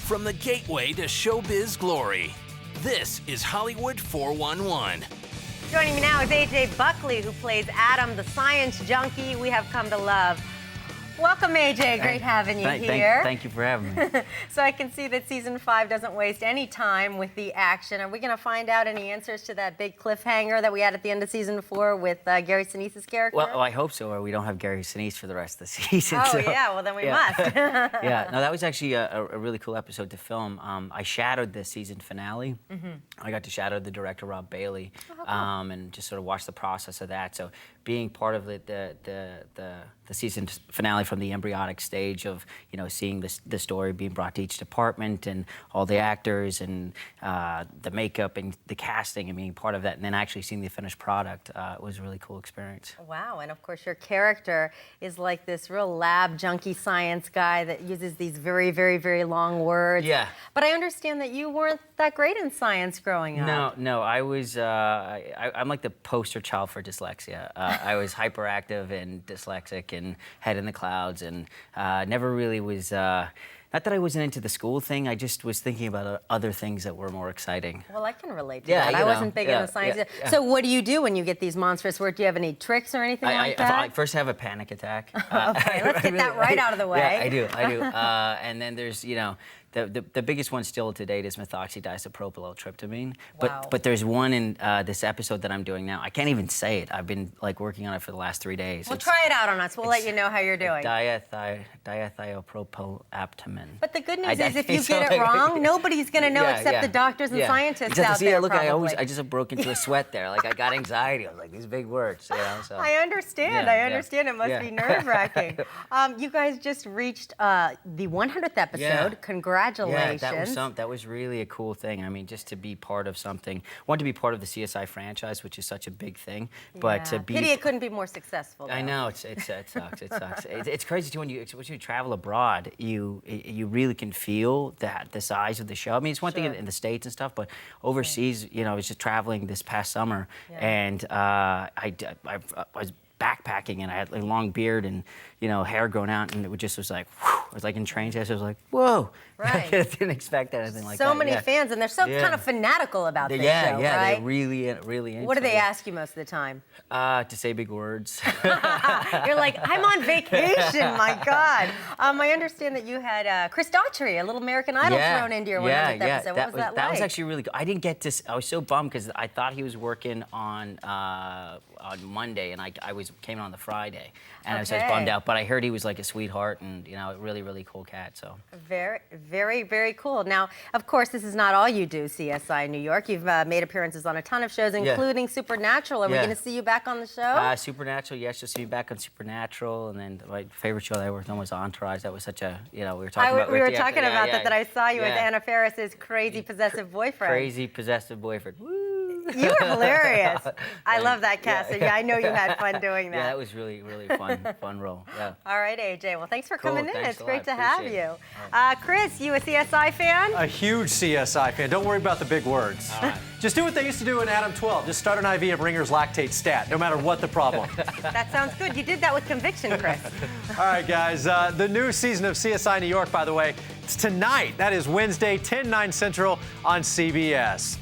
From the gateway to showbiz glory, this is Hollywood 411. Joining me now is AJ Buckley, who plays Adam, the science junkie we have come to love. Welcome, AJ. Great having you here. Thank you for having me. So I can see that season 5 doesn't waste any time with the action. Are we going to find out any answers to that big cliffhanger that we had at the end of season 4 with Gary Sinise's character? Well, I hope so, or we don't have Gary Sinise for the rest of the season. Oh, so, yeah. Well, then we must. Yeah. No, that was actually a really cool episode to film. I shadowed the season finale. I got to shadow the director, Rob Bailey, and just sort of watch the process of that. So being part of the season finale from the embryonic stage of, you know, seeing the story being brought to each department and all the actors and the makeup and the casting and being part of that, and then actually seeing the finished product was a really cool experience. Wow, and of course your character is like this real lab junkie science guy that uses these very, very, very long words. Yeah. But I understand that you weren't that great in science growing up. No, I was, I'm like the poster child for dyslexia. I was hyperactive and dyslexic and head in the clouds, and never really was, not that I wasn't into the school thing, I just was thinking about other things that were more exciting. Well, I can relate to that. I wasn't big into science. Yeah. So what do you do when you get these monstrous words? Do you have any tricks or anything like that? I first have a panic attack. Okay, let's get that right out of the way. Yeah, I do. And then there's, you know, the biggest one still to date is methoxydiisopropyl-tryptamine. Wow. But there's one in this episode that I'm doing now. I can't even say it. I've been like working on it for the last 3 days. Well, try it out on us. We'll let you know how you're doing. Diethylpropyl-aptamin. But the good news is if you get it wrong, nobody's going to know except the doctors and scientists out there, look, probably. I just broke into a sweat there. Like, I got anxiety. I was like, these big words, you know, so. I understand. I understand. It must be nerve-wracking. You guys just reached the 100th episode. Congratulations. Yeah, that was really a cool thing. I mean, just to be part of something. One, to be part of the CSI franchise, which is such a big thing. But to be... Pity it couldn't be more successful, though. I know. It sucks. It sucks. It's crazy, too, when you travel abroad, you really can feel the size of the show. I mean, it's one thing in the States and stuff, but overseas, you know, I was just traveling this past summer, and I was backpacking, and I had a long beard and, you know, hair grown out, and it just was like, whew, I was like in train sessions, I was like, whoa. Right. I didn't expect anything like that. So many fans, and they're so kind of fanatical about this show, right? They're really into What do they ask you most of the time? To say big words. You're like, I'm on vacation, my God. I understand that you had Chris Daughtry, a little American Idol thrown into your 100th episode. What was that like? That was actually really good. I didn't get to, I was so bummed because I thought he was working on Monday, and I came in on the Friday, and I was just bummed out. But I heard he was like a sweetheart, and, you know, a really, really cool cat. So very, very, very cool. Now, of course, this is not all you do, CSI New York. You've made appearances on a ton of shows, including Supernatural. Are we going to see you back on the show? Supernatural, yes, you'll see me back on Supernatural, and then my favorite show that I worked on was Entourage. That was such a, you know, we were talking about. We were talking about that I saw you as Anna Faris's crazy possessive boyfriend. Crazy possessive boyfriend. Woo! You were hilarious. I love that cast. So I know you had fun doing that. Yeah, that was really, really fun role. Yeah. All right, AJ. Well, thanks for coming in. Thanks it's great to Appreciate have you. Chris, you a CSI fan? A huge CSI fan. Don't worry about the big words. All right. Just do what they used to do in Adam 12. Just start an IV of Ringer's lactate stat, no matter what the problem. That sounds good. You did that with conviction, Chris. All right, guys. The new season of CSI New York, by the way, it's tonight. That is Wednesday, 10/9 Central on CBS.